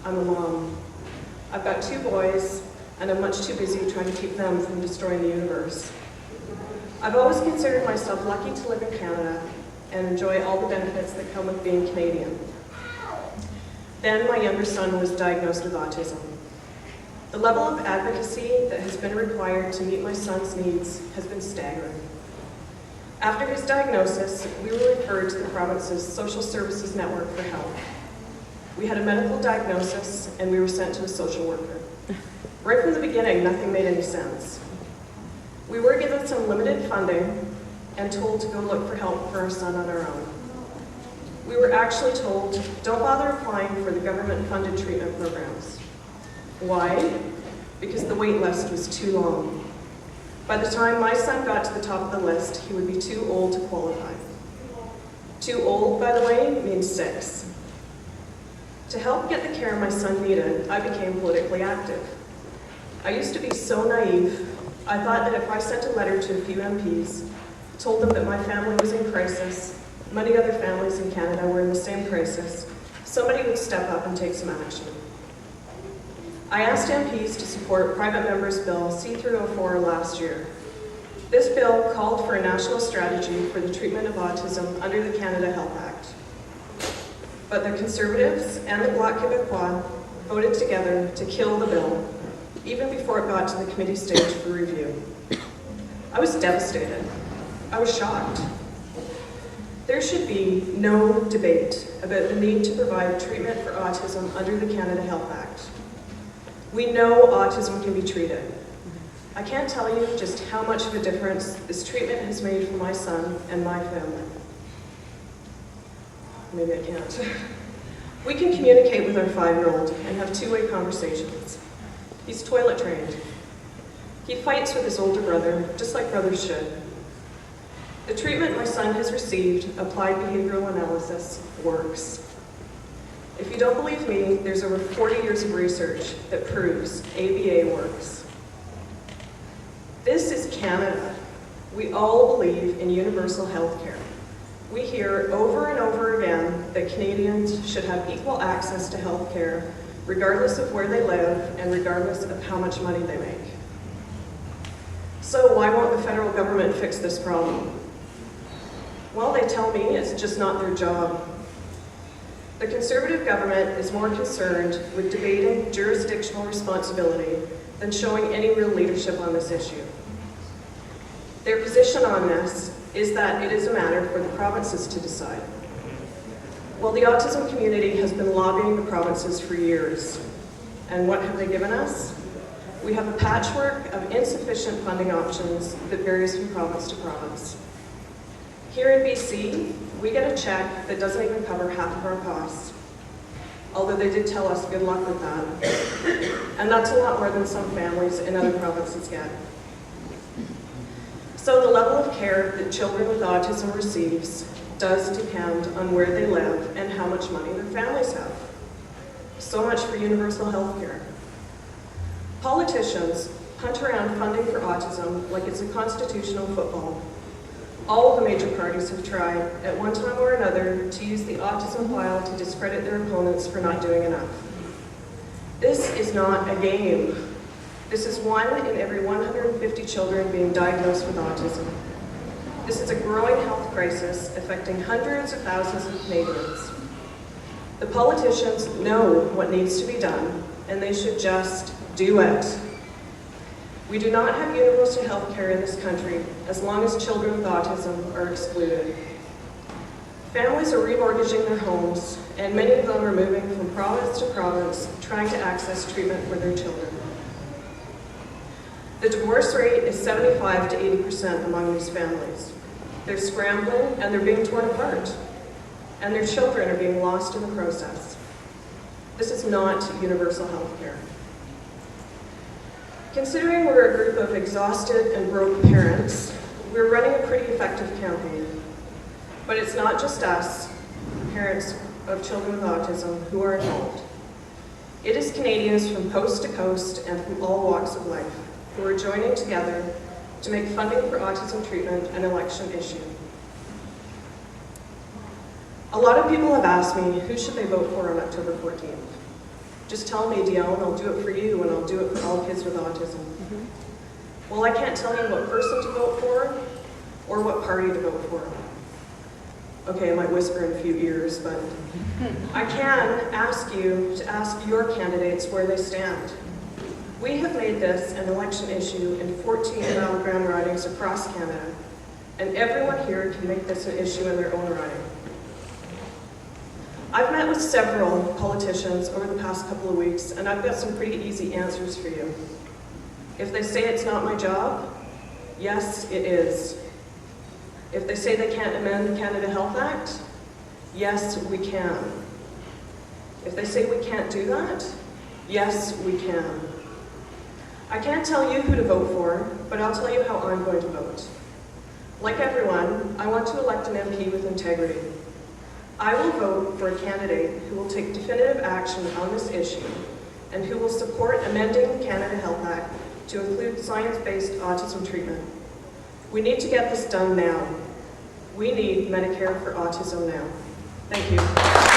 I'm a mom. I've got 2 boys, and I'm much too busy trying to keep them from destroying the universe. I've always considered myself lucky to live in Canada and enjoy all the benefits that come with being Canadian. Then my younger son was diagnosed with autism. The level of advocacy that has been required to meet my son's needs has been staggering. After his diagnosis, we were referred to the province's social services network for help. We had a medical diagnosis, and we were sent to a social worker. Right from the beginning, nothing made any sense. We were given some limited funding and told to go look for help for our son on our own. We were actually told, don't bother applying for the government-funded treatment programs. Why? Because the wait list was too long. By the time my son got to the top of the list, he would be too old to qualify. Too old, by the way, means 6. To help get the care my son needed, I became politically active. I used to be so naive, I thought that if I sent a letter to a few MPs, told them that my family was in crisis, many other families in Canada were in the same crisis, somebody would step up and take some action. I asked MPs to support Private Member's Bill C-304 last year. This bill called for a national strategy for the treatment of autism under the Canada Health Act. But the Conservatives and the Bloc Québécois voted together to kill the bill, even before it got to the committee stage for review. I was devastated. I was shocked. There should be no debate about the need to provide treatment for autism under the Canada Health Act. We know autism can be treated. I can't tell you just how much of a difference this treatment has made for my son and my family. Maybe I can't. We can communicate with our 5-year-old and have 2-way conversations. He's toilet trained. He fights with his older brother, just like brothers should. The treatment my son has received, applied behavioral analysis, works. If you don't believe me, there's over 40 years of research that proves ABA works. This is Canada. We all believe in universal health care. We hear over and over again that Canadians should have equal access to health care, regardless of where they live and regardless of how much money they make. So why won't the federal government fix this problem? Well, they tell me it's just not their job. The Conservative government is more concerned with debating jurisdictional responsibility than showing any real leadership on this issue. Their position on this is that it is a matter for the provinces to decide. Well, the autism community has been lobbying the provinces for years. And what have they given us? We have a patchwork of insufficient funding options that varies from province to province. Here in BC, we get a check that doesn't even cover half of our costs, although they did tell us good luck with that. And that's a lot more than some families in other provinces get. So the level of care that children with autism receives does depend on where they live and how much money their families have. So much for universal health care. Politicians hunt around funding for autism like it's a constitutional football. All of the major parties have tried, at one time or another, to use the autism file to discredit their opponents for not doing enough. This is not a game. This is 1 in every 150 children being diagnosed with autism. This is a growing health crisis affecting hundreds of thousands of Canadians. The politicians know what needs to be done, and they should just do it. We do not have universal health care in this country as long as children with autism are excluded. Families are remortgaging their homes, and many of them are moving from province to province trying to access treatment for their children. The divorce rate is 75 to 80% among these families. They're scrambling and they're being torn apart, and their children are being lost in the process. This is not universal health care. Considering we're a group of exhausted and broke parents, we're running a pretty effective campaign. But it's not just us, parents of children with autism, who are involved. It is Canadians from coast to coast and from all walks of life who are joining together to make funding for autism treatment an election issue. A lot of people have asked me, who should they vote for on October 14th? Just tell me, Dione, I'll do it for you, and I'll do it for all kids with autism. Well, I can't tell you what person to vote for or what party to vote for. Okay, I might whisper in a few ears, but I can ask you to ask your candidates where they stand. We have made this an election issue in 14 battleground ridings across Canada, and everyone here can make this an issue in their own riding. I've met with several politicians over the past couple of weeks, and I've got some pretty easy answers for you. If they say it's not my job, yes, it is. If they say they can't amend the Canada Health Act, yes, we can. If they say we can't do that, yes, we can. I can't tell you who to vote for, but I'll tell you how I'm going to vote. Like everyone, I want to elect an MP with integrity. I will vote for a candidate who will take definitive action on this issue and who will support amending the Canada Health Act to include science-based autism treatment. We need to get this done now. We need Medicare for autism now. Thank you.